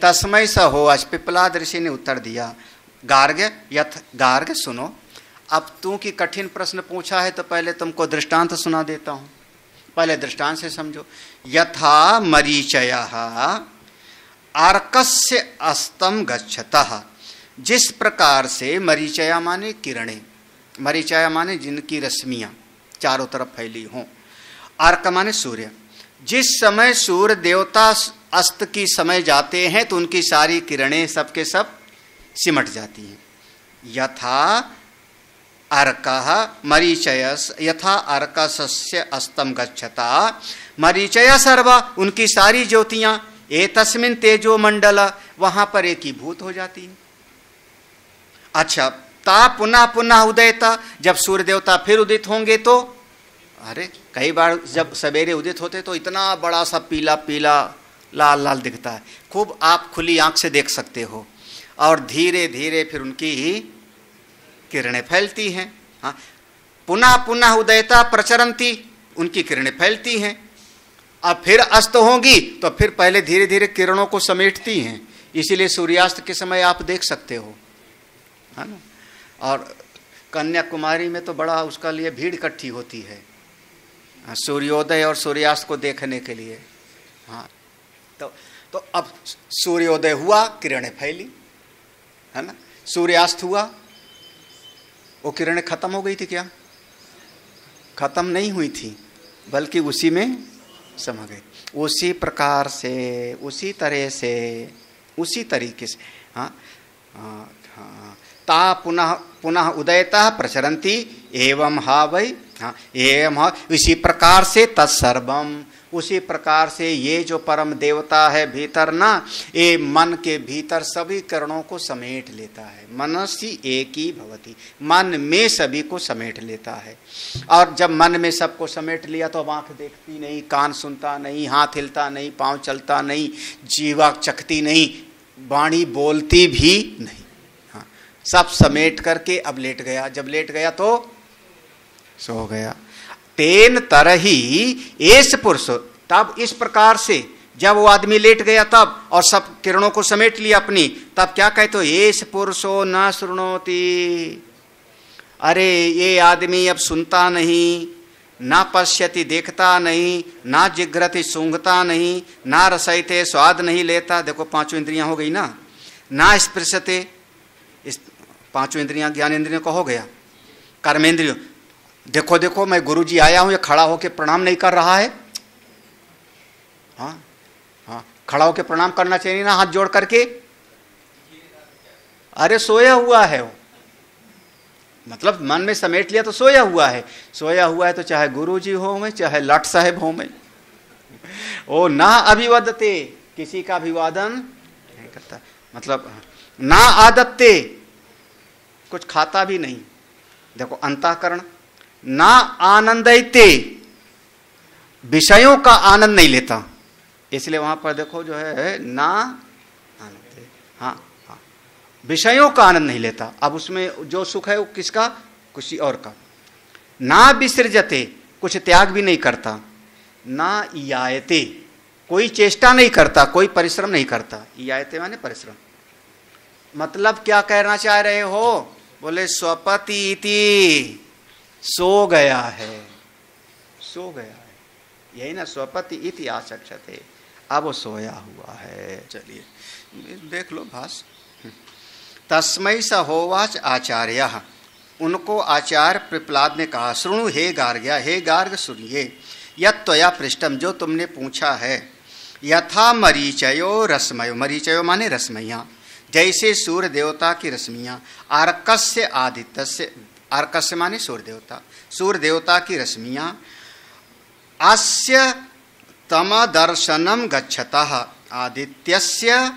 तस्मै स होवाच। पिप्पलाद ऋषि ने उत्तर दिया, गार्ग्य यथ गार्ग्य सुनो, अब तू की कठिन प्रश्न पूछा है तो पहले तुमको दृष्टांत सुना देता हूँ, पहले दृष्टांत से समझो। यथा मरीचयः अर्कस्य अस्तं गच्छतः, जिस प्रकार से मरीचया माने किरणें, मरीचया माने जिनकी रश्मियाँ चारों तरफ फैली हों, अर्क माने सूर्य, जिस समय सूर्य देवता अस्त की समय जाते हैं तो उनकी सारी किरणें सबके सब सिमट जाती हैं। यथा अर्कः मरीचयस् यथा अर्कस्य अस्तं गच्छता मरीचय सर्वा, उनकी सारी ज्योतियां एतस्मिन् तेजो मंडल वहां पर एकीभूत हो जाती हैं। अच्छा, ता पुनः पुनः उदयता, जब सूर्य देवता फिर उदित होंगे तो, अरे कई बार जब सवेरे उदित होते तो इतना बड़ा सा पीला पीला लाल लाल दिखता है, खूब आप खुली आंख से देख सकते हो, और धीरे धीरे फिर उनकी ही किरणें फैलती हैं। हाँ, पुनः पुनः उदयता प्रचरंती, उनकी किरणें फैलती हैं, अब फिर अस्त होंगी तो फिर पहले धीरे धीरे किरणों को समेटती हैं, इसीलिए सूर्यास्त के समय आप देख सकते हो, है ना। और कन्याकुमारी में तो बड़ा उसका लिए भीड़ इकट्ठी होती है सूर्योदय और सूर्यास्त को देखने के लिए। हाँ, तो अब सूर्योदय हुआ, किरणें फैली, है ना, सूर्यास्त हुआ, वो किरणें खत्म हो गई थी क्या? खत्म नहीं हुई थी, बल्कि उसी में समा गई। उसी प्रकार से, उसी तरह से, उसी तरीके से, हाँ हाँ हाँ, ता पुनः पुनः उदयता प्रचरंती एवं हा वै, हाँ एवं हा, इसी प्रकार से तत्सर्वम, उसी प्रकार से ये जो परम देवता है भीतर ना, ये मन के भीतर सभी किरणों को समेट लेता है। मनसी एक ही भवती, मन में सभी को समेट लेता है। और जब मन में सबको समेट लिया तो अब आँख देखती नहीं, कान सुनता नहीं, हाथ हिलता नहीं, पाँव चलता नहीं, जीवा चखती नहीं, वाणी बोलती भी नहीं। हाँ, सब समेट करके अब लेट गया, जब लेट गया तो सो गया। तेन तरही एस पुरुष, तब इस प्रकार से जब वो आदमी लेट गया तब, और सब किरणों को समेट लिया अपनी, तब क्या कहते हो, एस पुरुषो न शृणोति। अरे ये आदमी अब सुनता नहीं, ना पश्यति देखता नहीं, ना जिघ्रति सूंघता नहीं, ना रसयते स्वाद नहीं लेता। देखो पांचों इंद्रियां हो गई ना, ना स्पृशते, इस पांचों इंद्रियां ज्ञानेंद्रियों का हो गया, कर्मेंद्रियों। देखो देखो मैं गुरुजी आया हूं, ये खड़ा होकर प्रणाम नहीं कर रहा है। हाँ हाँ, खड़ा होकर प्रणाम करना चाहिए ना, हाथ जोड़ करके। अरे सोया हुआ है वो, मतलब मन में समेट लिया तो सोया हुआ है। सोया हुआ है तो चाहे गुरुजी हो में, चाहे लट साहेब हो में, ओ ना अभिवादते, किसी का अभिवादन नहीं करता, मतलब ना आदत्ते, कुछ खाता भी नहीं। देखो अंतःकरण, ना आनंदयते, विषयों का आनंद नहीं लेता, इसलिए वहां पर देखो जो है ना आनंद, हाँ हाँ, विषयों का आनंद नहीं लेता। अब उसमें जो सुख है वो किसका, किसी और का। ना विसर्जते, कुछ त्याग भी नहीं करता। ना यायते, कोई चेष्टा नहीं करता, कोई परिश्रम नहीं करता। यायते माने परिश्रम, मतलब क्या कहना चाह रहे हो, बोले स्वपति इति, सो गया है, सो गया है, यही ना, स्वपति इति आचक्षते, अब वो सोया हुआ है। चलिए देख लो भास। तस्मै स होवाच आचार्य, उनको आचार्य प्रहलाद ने कहा, श्रृणु हे गार्ग्या, हे गार्ग सुनिए, यत् त्वया पृष्ठम, जो तुमने पूछा है, यथा मरीचयो रश्मयो, मरीचयो माने रश्मियाँ, जैसे सूर्य देवता की रश्मियाँ, अर्कस्य आदित्यस्य, अर्कस्य माने सूर्य देवता, सूर्य देवता की रश्मियाँ, अस्य तम दर्शनम गच्छतः, आदित्यस्य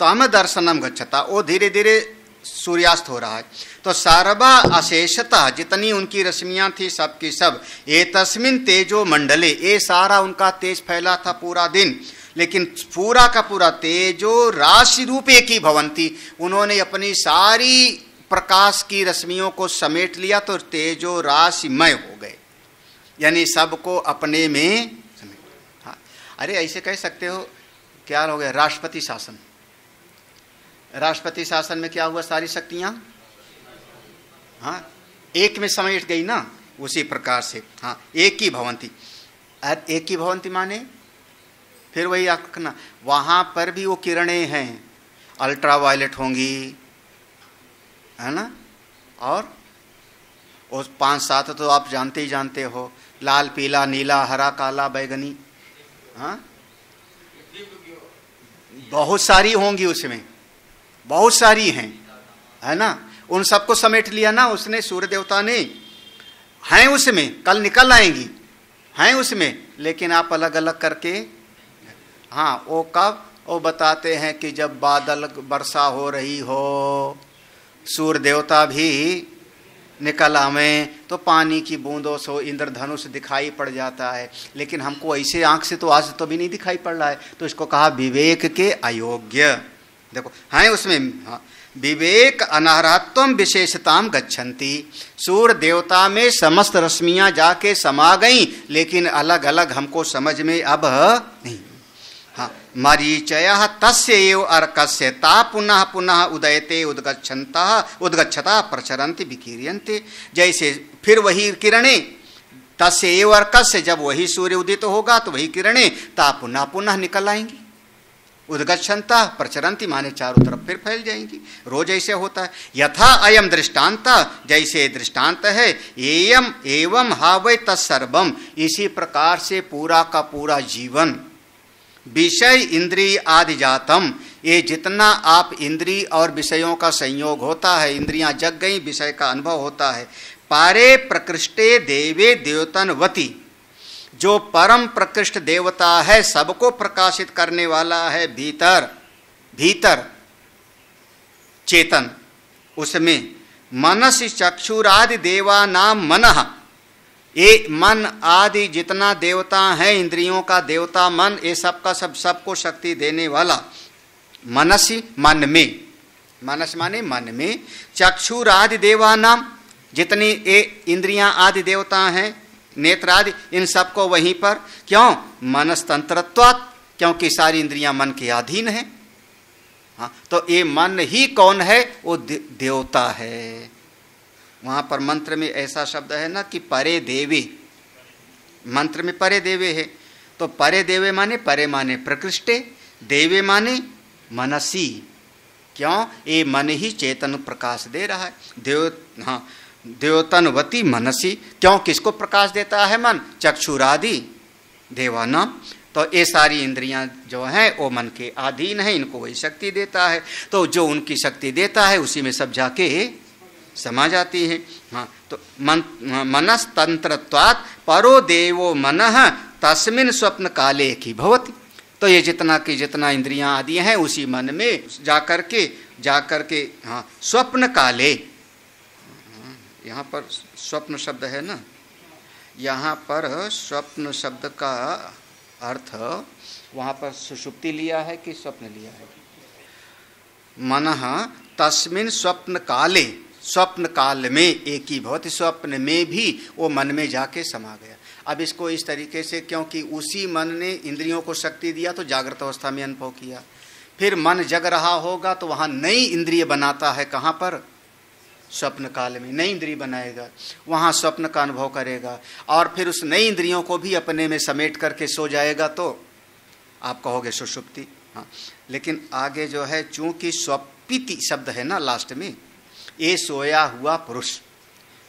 तम दर्शनम गच्छता, वो धीरे धीरे सूर्यास्त हो रहा है। तो सर्वा अशेषतः, जितनी उनकी रश्मियां थी सबकी सब, ये तस्मिन तेजो मंडले, ये सारा उनका तेज फैला था पूरा दिन, लेकिन पूरा का पूरा तेजो राशि रूपे की भवंती, उन्होंने अपनी सारी प्रकाश की रश्मियों को समेट लिया तो तेजो राशिमय हो गए, यानी सबको अपने में समेट। हाँ, अरे ऐसे कह सकते हो, क्या हो गया, राष्ट्रपति शासन। राष्ट्रपति शासन में क्या हुआ, सारी शक्तियां हाँ एक में समेट गई ना, उसी प्रकार से हाँ एक ही भवंती। एक ही भवंती माने फिर वही आखना, वहां पर भी वो किरणें हैं, अल्ट्रा वायलेट होंगी, है ना, और उस 5-7 तो आप जानते ही जानते हो, लाल पीला नीला हरा काला बैगनी, हाँ बहुत सारी होंगी उसमें, बहुत सारी हैं, है ना। उन सबको समेट लिया ना उसने, सूर्य देवता ने, हैं उसमें, कल निकल आएंगी, हैं उसमें, लेकिन आप अलग अलग करके, हाँ वो कब, वो बताते हैं कि जब बादल वर्षा हो रही हो, सूर्य देवता भी निकल आवे, तो पानी की बूंदों से इंद्रधनुष दिखाई पड़ जाता है, लेकिन हमको ऐसे आंख से तो आज तो भी नहीं दिखाई पड़ रहा है, तो इसको कहा विवेक के अयोग्य। देखो हैं उसमें, हाँ, विवेक अनाहरत्वम विशेषताम गच्छन्ति, सूर्य देवता में समस्त रश्मियां जाके समा गई, लेकिन अलग अलग हमको समझ में अब नहीं। हाँ, मरीचयः तस्य एव अर्कस्य ता पुनः पुनः उदयते उद्गच्छता प्रचरन्ति विकीर्यन्ते, जैसे फिर वही किरणें, तस्य एव अर्कस्य, जब वही सूर्य उदित होगा तो वही किरणें ता पुनः पुनः निकल आएंगी, उद्गच्छन्ता प्रचरन्ति माने चारों तरफ फिर फैल जाएंगी, रोज ऐसे होता है। यथा अयम दृष्टांत, जैसे दृष्टांत है, एयम एवं हावै तत्सर्वम, इसी प्रकार से पूरा का पूरा जीवन, विषय इंद्रिय आदि जातम, ये जितना आप इंद्रिय और विषयों का संयोग होता है, इंद्रियां जग गई, विषय का अनुभव होता है, पारे प्रकृष्टे देवे देवतनवती, जो परम प्रकृष्ट देवता है, सबको प्रकाशित करने वाला है, भीतर भीतर चेतन, उसमें मनस चक्षुरादि देवा नाम मनः, ये मन आदि जितना देवता है, इंद्रियों का देवता मन, ये सबका सबको शक्ति देने वाला मनसी, मन में, मनस माने मन में, चक्षुर आदि देवा नाम, जितनी ये इंद्रियां आदि देवता हैं, नेत्र आदि, इन सबको वहीं पर, क्यों, मनस्तंत्रत्वात्, क्योंकि सारी इंद्रियां मन के अधीन हैं। हाँ, तो ये मन ही कौन है? वो देवता है। वहां पर मंत्र में ऐसा शब्द है ना कि परे देवे, मंत्र में परे देवे है। तो परे देवे माने परे माने प्रकृष्टे, देवे माने मनसी। क्यों? ये मन ही चेतन प्रकाश दे रहा है। देवतनवती मनसी, क्यों? किसको प्रकाश देता है मन? चक्षुरादि देवानाम। तो ये सारी इंद्रियां जो हैं वो मन के अधीन है, इनको वही शक्ति देता है। तो जो उनकी शक्ति देता है उसी में सब जाके समा जाती है। हाँ, तो मनस तंत्रत्वात् परो देवो मनः तस्मिन् स्वप्न काले की भवति। तो ये जितना इंद्रियां आदि हैं उसी मन में जाकर के हाँ स्वप्न काले, यहाँ पर स्वप्न शब्द है ना, यहाँ पर स्वप्न शब्द का अर्थ वहाँ पर सुषुप्ति लिया है कि स्वप्न लिया है? मनः तस्मिन् स्वप्न काले, स्वप्न काल में एक ही भवति, स्वप्न में भी वो मन में जाके समा गया। अब इसको इस तरीके से, क्योंकि उसी मन ने इंद्रियों को शक्ति दिया तो जागृत अवस्था में अनुभव किया, फिर मन जग रहा होगा तो वहाँ नई इंद्रिय बनाता है। कहाँ पर? स्वप्न काल में नई इंद्रिय बनाएगा, वहाँ स्वप्न का अनुभव करेगा और फिर उस नई इंद्रियों को भी अपने में समेट करके सो जाएगा, तो आप कहोगे सुषुप्ति। हाँ, लेकिन आगे जो है चूंकि स्वपिति शब्द है ना लास्ट में, ये सोया हुआ पुरुष,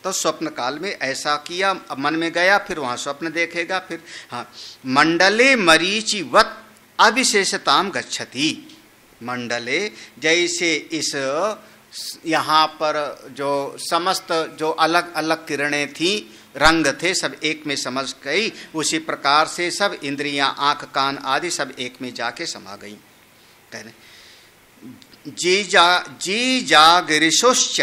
तो स्वप्न काल में ऐसा किया, मन में गया, फिर वहाँ स्वप्न देखेगा। फिर हाँ, मंडले मरीचिवत अविशेषताम गच्छति। मंडले जैसे इस यहाँ पर जो समस्त जो अलग अलग किरणें थी, रंग थे, सब एक में समझ गई, उसी प्रकार से सब इंद्रियां, आंख कान आदि सब एक में जाके समा गई। कह रहे जी जागरिशोश्च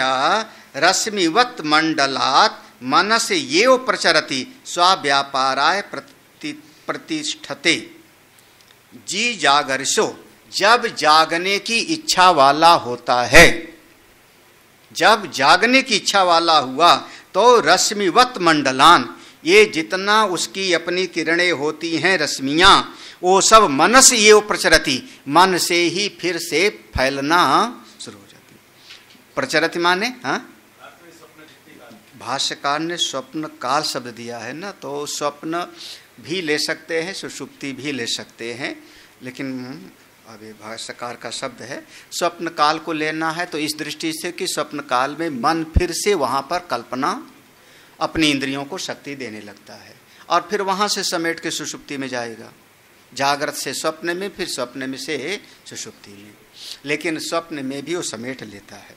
रश्मिवत मंडलात् मनस येव प्रचरति स्वाव्यापाराय प्रतिष्ठते। जी जागरिशो, जब जागने की इच्छा वाला होता है, जब जागने की इच्छा वाला हुआ तो रश्मिवत मंडलान, ये जितना उसकी अपनी किरणें होती हैं रश्मियां, वो सब मनस ये प्रचरति, मन से ही फिर से फैलना शुरू हो जाती। प्रचरति माने हाँ, भाष्यकार ने स्वप्न काल शब्द दिया है ना, तो स्वप्न भी ले सकते हैं, सुषुप्ति भी ले सकते हैं, लेकिन अभी भाष्यकार का शब्द है स्वप्न काल को लेना है तो इस दृष्टि से कि स्वप्न काल में मन फिर से वहाँ पर कल्पना अपनी इंद्रियों को शक्ति देने लगता है और फिर वहाँ से समेट के सुषुप्ति में जाएगा। जागृत से स्वप्न में, फिर स्वप्न में से सुषुप्ति में, लेकिन स्वप्न में भी वो समेट लेता है।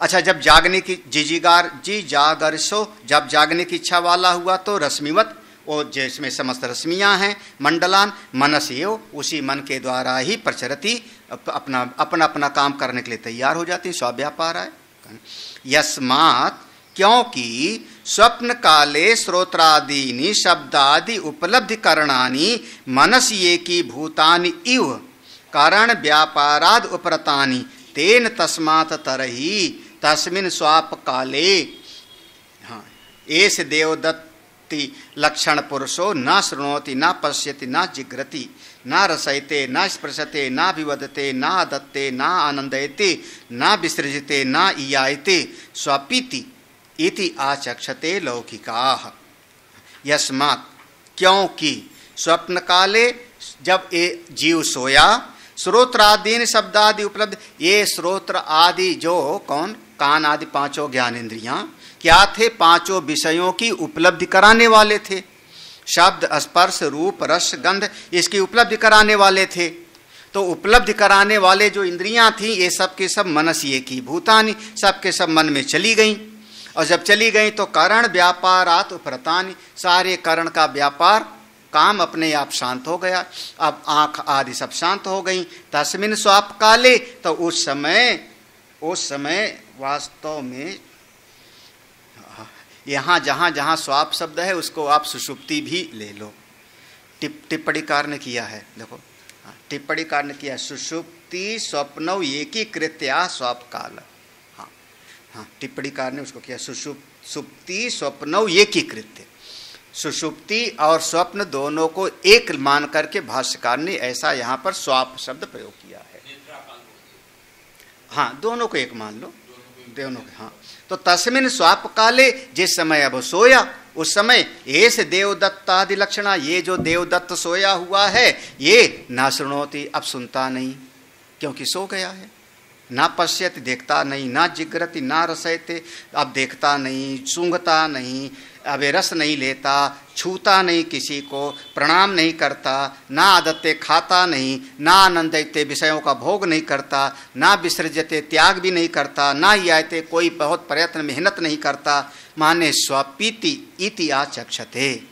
अच्छा, जब जागने की जी जागरसो, जब जागने की इच्छा वाला हुआ तो रश्मिवत, वो जिसमें समस्त रश्मियां हैं, मंडलान मनस एव, उसी मन के द्वारा ही प्रचरति, अपना अपना काम करने के लिए तैयार हो जाती, स्वाव्यापार है। यस्मात्, क्योंकि स्वप्न काले श्रोत्रादीनि शब्दादि उपलब्धि करणानि मनस ये की भूतानि इव कारण व्यापाराद उपरतानि तेन तस्मात् तरहि तस्मिन् स्वाप काले। हाँ, एष देवदत्त लक्षण पुरुषो न शृणोति न पश्यति न जिघ्रति न रसयते न स्पृशते न विवदते न दत्ते न आनंदयते न विसृजते न ईयायते स्वपीति इति आचक्षते लौकिकाः। यस्मात्, क्योंकि स्वप्न काले जब ये जीव सोया, श्रोत्रादीन शब्दादि उपलब्ध, ये श्रोत्र आदि जो कौन, कान आदि पांचों ज्ञानेंद्रियां क्या थे? पांचों विषयों की उपलब्धि कराने वाले थे। शब्द, स्पर्श, रूप, रस, गंध, इसकी उपलब्धि कराने वाले थे। तो उपलब्धि कराने वाले जो इंद्रियां थी, ये सब के सब मनस ये की भूतानि, सब के सब मन में चली गईं। और जब चली गईं तो कारण व्यापारात उपरतानि, सारे करण का व्यापार काम अपने आप शांत हो गया। अब आंख आदि सब शांत हो गई। तस्मिन् स्वाप काले, तो उस समय वास्तव में यहाँ जहाँ जहाँ स्वाप शब्द है उसको आप सुषुप्ति भी ले लो। टिप्पणीकार ने किया है, देखो टिप्पणीकार ने किया, सुषुप्ति स्वप्नौ एकीकृत्या स्वाप काल। हाँ, टिप्पणीकार ने उसको किया सुषुप्ति स्वप्नौ एकीकृत्य। सुषुप्ति और स्वप्न दोनों को एक मान करके भाष्यकार ने ऐसा यहां पर स्वाप शब्द प्रयोग किया है। हाँ, दोनों को एक मान लो, दोनों को। हाँ, तो तस्मिन स्वाप काले, जिस समय अब सोया उस समय एस देवदत्तादि लक्षणा, ये जो देवदत्त सोया हुआ है ये ना शृणोति, अब सुनता नहीं क्योंकि सो गया है। ना पश्यति, देखता नहीं, ना जिग्रति ना रसयते, अब देखता नहीं, सूंघता नहीं, अब रस नहीं लेता, छूता नहीं किसी को, प्रणाम नहीं करता, ना आदत्ते खाता नहीं, ना आनंदते विषयों का भोग नहीं करता, ना विसर्जते त्याग भी नहीं करता, ना ही आयते कोई बहुत प्रयत्न मेहनत नहीं करता, माने स्वपीति इति आचक्षते।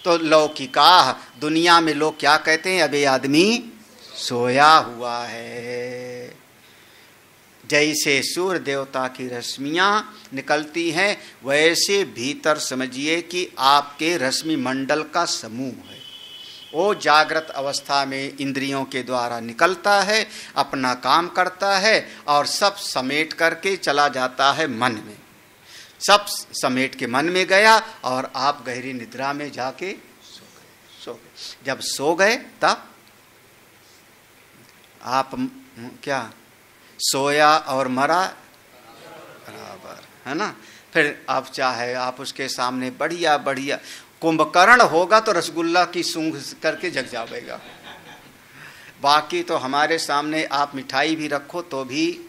तो लौकिका, दुनिया में लोग क्या कहते हैं, अब ये आदमी सोया हुआ है। जैसे सूर्य देवता की रश्मियां निकलती हैं वैसे भीतर समझिए कि आपके रश्मि मंडल का समूह है। वो जागृत अवस्था में इंद्रियों के द्वारा निकलता है, अपना काम करता है और सब समेट करके चला जाता है मन में। सब समेट के मन में गया और आप गहरी निद्रा में जाके सो गए। जब सो गए तब आप क्या, सोया और मरा बराबर है ना। फिर आप चाहे आप उसके सामने बढ़िया बढ़िया कुंभकर्ण होगा तो रसगुल्ला की सूंघ करके जग जाएगा, बाकी तो हमारे सामने आप मिठाई भी रखो तो भी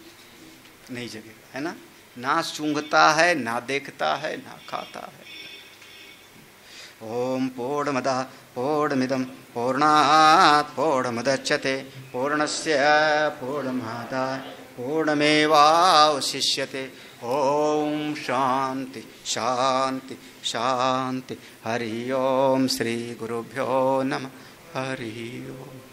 नहीं जगेगा, है ना। ना सूंघता है, ना देखता है, ना खाता है। ओम पूर्णमदः पूर्णमिदं पूर्णात् पूर्णमुदच्यते पूर्णस्य पूर्णमादाय पूर्णमेवावशिष्यते। ओम शांति शांति शांति। हरि ओम। श्री गुरुभ्यो नमः। हरि ओम।